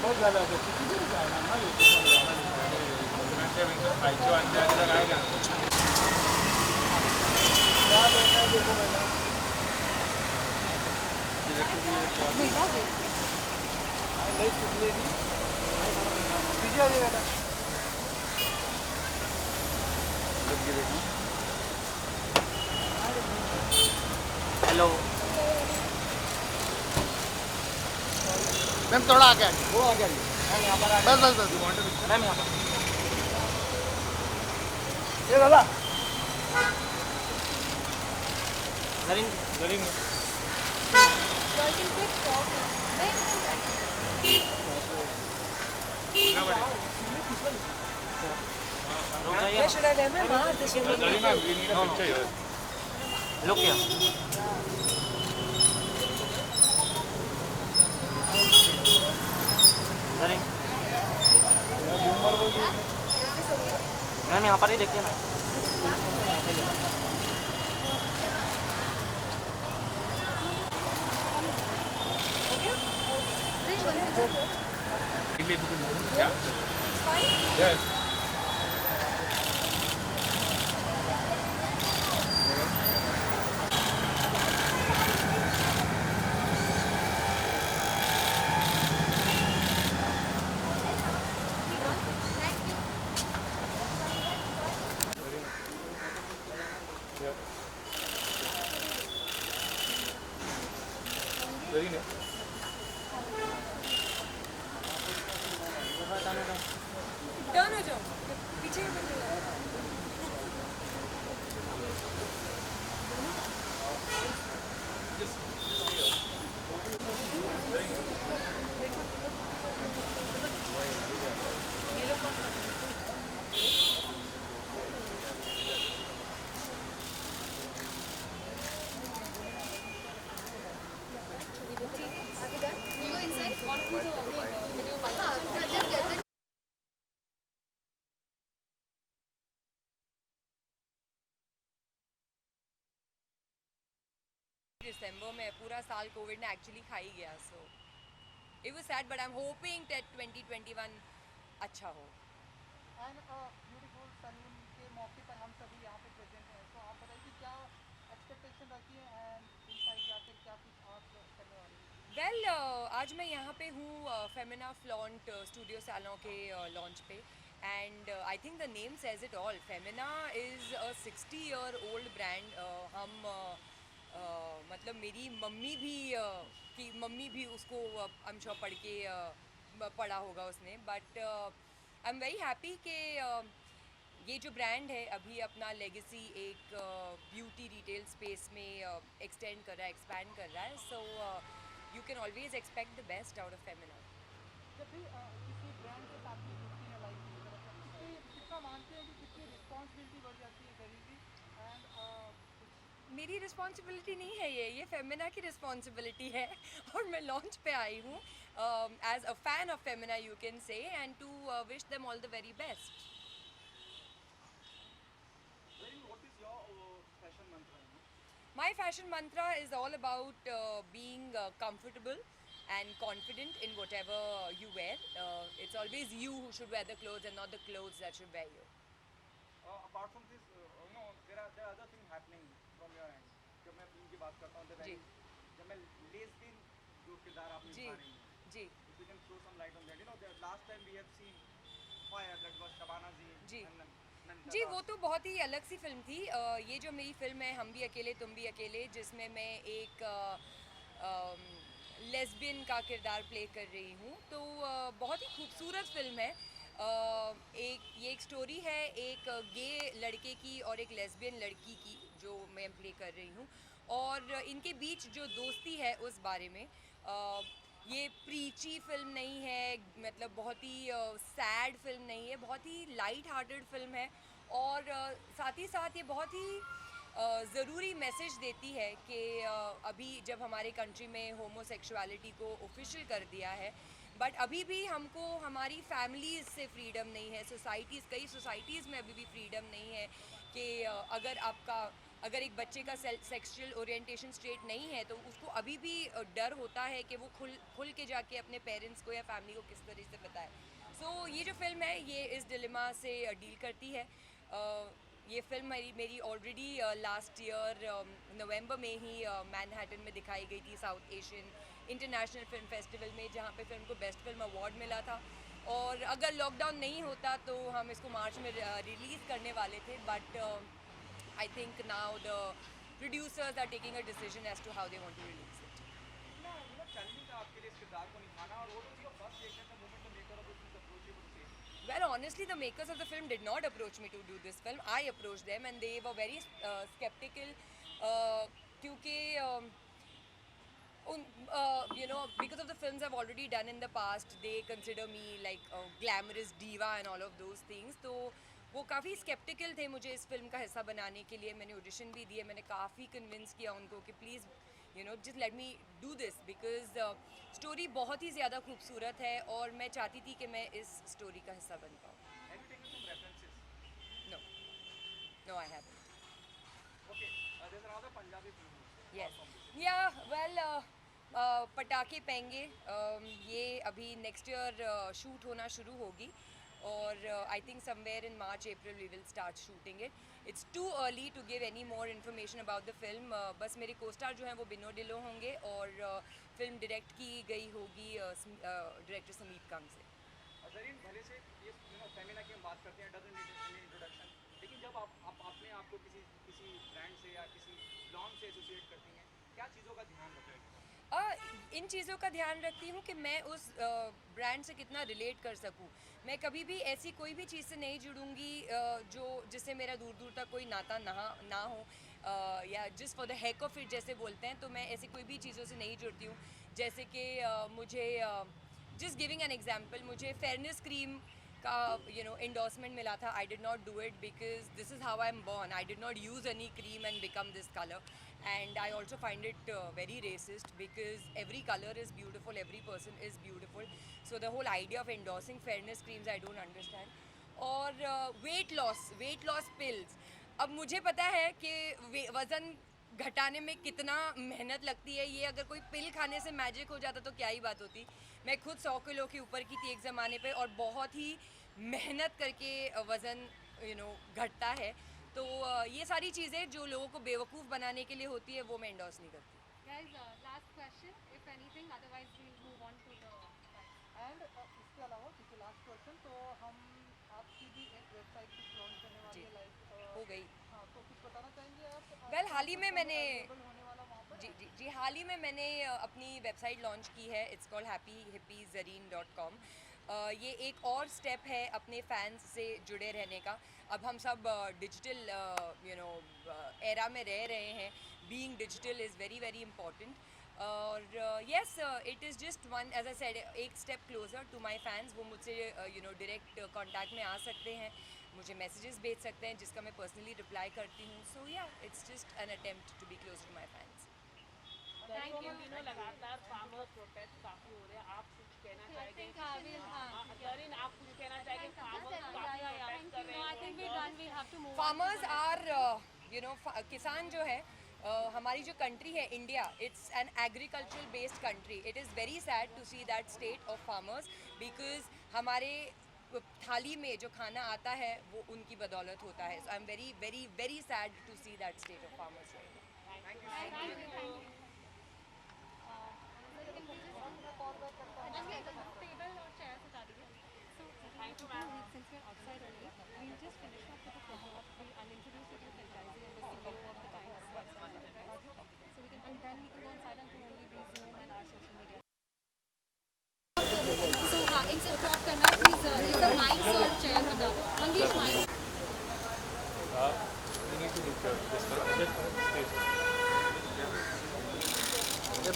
Hello ma'am थोड़ा आगे वो आ गया मैम यहाँ पर बस बस बस मैम यहाँ पर ये दादा Narendra Where should I wear my mask? This will make me लोग क्या मैम यहाँ पर ही देखिए ना Yes. Very nice. turn हो जाओ पीछे ही बैठो। दिसंबर में पूरा साल कोविड ने एक्चुअली खा ही गया so it was sad but I am hoping that 2021 अच्छा हो। एंड ब्यूटीफुल सलून के मौके पर हम सभी यहाँ पे प्रेजेंट हैं, तो आप बताइए कि क्या एक्सपेक्टेशन रखी है एंड इनसाइड जाकर क्या कुछ आप करने वाले हैं? वेल आज मैं यहाँ पे हूँ फेमिना फ्लॉन्ट स्टूडियो सैलों के लॉन्च पे and I think the name says it all. Femina is a 60-year old brand. हम मतलब मेरी मम्मी भी की मम्मी भी उसको आई एम श्योर पढ़ के पढ़ा होगा उसने but I am very happy कि ये जो ब्रांड है अभी अपना लेगेसी एक ब्यूटी रिटेल स्पेस में एक्सटेंड कर रहा है एक्सपैंड कर रहा है so you can always expect the best out of Femina. जब भी किसी ब्रांड के साथ भी जुड़ती है लाइफ की तरफ से, इससे कितना मानते हैं कि कितनी रिस्पॉन्सिबिलिटी बढ़ जाती है शरीर की एंड मेरी रिस्पॉन्सिबिलिटी नहीं है ये फेमिना की रिस्पॉन्सिबिलिटी है और मैं लॉन्च पे आई हूँ as a fan of Femina you can say and to wish them all the very best. what is your fashion mantra? My fashion mantra is all about being comfortable and confident in whatever you wear. It's always you who should wear the clothes and not the clothes that should wear you. Apart from this, there are other things happening from your end. जब मैं film की बात करता हूँ, जी जब मैं lesbian जो किरदार आप जी निभा रही हैं, जी if you can throw some light on that. You know, the last time we have seen Fire, that was Shabana ji and Nandita. जी वो तो बहुत ही अलग सी फिल्म थी। ये जो मेरी फिल्म है हम भी अकेले तुम भी अकेले जिसमें मैं एक लेस्बियन का किरदार प्ले कर रही हूँ तो बहुत ही खूबसूरत फिल्म है। ये एक स्टोरी है एक गे लड़के की और एक लेस्बियन लड़की की जो मैं प्ले कर रही हूँ और इनके बीच जो दोस्ती है उस बारे में। ये प्रीची फिल्म नहीं है मतलब बहुत ही सैड फिल्म नहीं है बहुत ही लाइट हार्टेड फिल्म है और साथ ही साथ ये बहुत ही ज़रूरी मैसेज देती है कि अभी जब हमारे कंट्री में होमोसेक्सुअलिटी को ऑफिशियल कर दिया है बट अभी भी हमको हमारी फैमिलीज़ से फ्रीडम नहीं है। सोसाइटीज़ कई सोसाइटीज़ में अभी भी फ्रीडम नहीं है कि अगर आपका अगर एक बच्चे का सेक्सुअल ओरिएंटेशन स्ट्रेट नहीं है तो उसको अभी भी डर होता है कि वो खुल के जाके अपने पेरेंट्स को या फैमिली को किस तरह से बताए। सो ये जो फिल्म है ये इस डिलेमा से डील करती है। ये फिल्म मेरी ऑलरेडी लास्ट ईयर नवंबर में ही मैनहट्टन में दिखाई गई थी, south Asian international film festival में, जहाँ पे फिल्म को बेस्ट फिल्म अवार्ड मिला था। और अगर लॉकडाउन नहीं होता तो हम इसको मार्च में रिलीज़ करने वाले थे, but I think now the producers are taking a decision as to how they want to release it. Well, honestly, the makers of the film did not approach me to do this film. I approached them and they were very skeptical क्योंकि you know, because of the films I've already done in the past, they consider me like a glamorous diva and all of those things. तो वो काफ़ी sceptical थे मुझे इस film का हिस्सा बनाने के लिए। मैंने ऑडिशन भी दिए, मैंने काफ़ी कन्विंस किया उनको कि please you know just let me do this, because story बहुत ही ज़्यादा खूबसूरत है और मैं चाहती थी कि मैं इस स्टोरी का हिस्सा बन पाऊँ। No I haven't. Yes yeah well पटाखे पेंगे ये अभी नेक्स्ट ईयर शूट होना शुरू होगी और I think somewhere in March April we will start shooting it. It's too early to give any more information about the film. बस मेरे कोस्टार जो हैं वो बिनो डिलो होंगे और फिल्म डायरेक्ट की गई होगी डायरेक्टर समीप कंग से। भले से ये फेमिना की हम बात करते हैं, डजंट नीड एनी इंट्रोडक्शन, लेकिन जब आप अपने आप को किसी ब्रांड से या किसी ब्रांड से एसोसिएट करती हैं, क्या चीज़ों का ध्यान रखते हैं? इन चीज़ों का ध्यान रखती हूँ कि मैं उस ब्रांड से कितना रिलेट कर सकूँ। मैं कभी भी ऐसी कोई भी चीज़ से नहीं जुड़ूंगी जो जिससे मेरा दूर दूर तक कोई नाता ना हो या जिस for the heck of it जैसे बोलते हैं, तो मैं ऐसी कोई भी चीज़ों से नहीं जुड़ती हूँ। जैसे कि मुझे जस्ट गिविंग एन एग्जांपल, मुझे फेयरनेस क्रीम का endorsement मिला था। I did not do it because this is how I'm born. I did not use any cream and become this color. And I also find it very racist because every color is beautiful, every person is beautiful. So the whole idea of endorsing fairness creams I don't understand. और weight loss pills. अब मुझे पता है कि वज़न घटाने में कितना मेहनत लगती है। ये अगर कोई पिल खाने से मैजिक हो जाता तो क्या ही बात होती। मैं खुद 100 किलो के ऊपर की थी एक ज़माने पे और बहुत ही मेहनत करके वज़न घटता है। तो ये सारी चीज़ें जो लोगों को बेवकूफ़ बनाने के लिए होती है वो मैं एंडोर्स नहीं करती। Guys, last question, if anything, otherwise we'll move on to the and इसके अलावा क्योंकि लास्ट क्वेश्चन, तो हम आपकी भी एक वेबसाइट कुछ लॉन्च करने वाली है लाइक हो गई। हाँ, तो कुछ बताना चाहेंगे आप? वेल हाल ही में मैंने होने वाला वहाँ पर जी हाल ही में मैंने अपनी वेबसाइट लॉन्च की है। It's called happyhippiezareen.com। ये एक और स्टेप है अपने फैंस से जुड़े रहने का। अब हम सब डिजिटल एरा में रह रहे हैं। Being digital is very very important और yes it is just one as I said एक step closer to my fans. वो मुझसे डायरेक्ट कॉन्टैक्ट में आ सकते हैं, मुझे मैसेजेस भेज सकते हैं जिसका मैं पर्सनली रिप्लाई करती हूँ। सो या it's just an attempt to be close to my fans. इन दिनों लगातार फार्मर प्रोटेस्ट काफ़ी हो रहे हैं, आप कुछ कहना चाहेंगे? जरीन, आप कुछ कहना चाहेंगे? फार्मर्स आर किसान जो है हमारी जो कंट्री है India, it's an agricultural based country. It is very sad to see that state of farmers because हमारे थाली में जो खाना आता है वो उनकी बदौलत होता है। So I am very very very sad to see that state of farmers.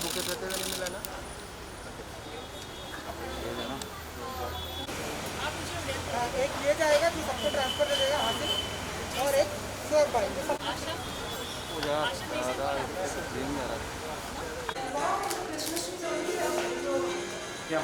Bouquet देते हुए नहीं मिला ना? एक ये जाएगा जो सबको ट्रांसफर कर देगा हासिल, और एक श्योर बाय क्या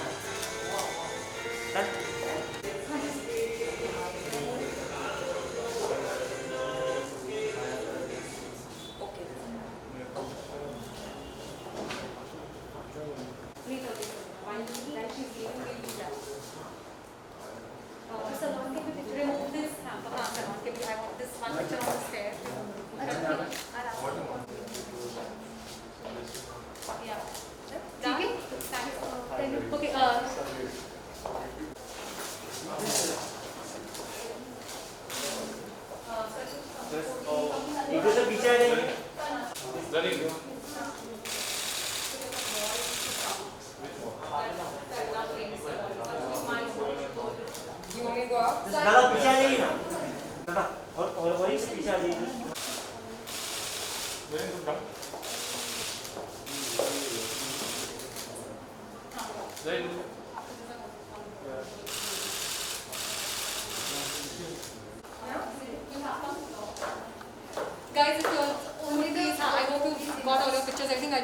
दादा पीछे आ जाइए ना दादा और इस पीछे आ जाइए Very good, come. Very good.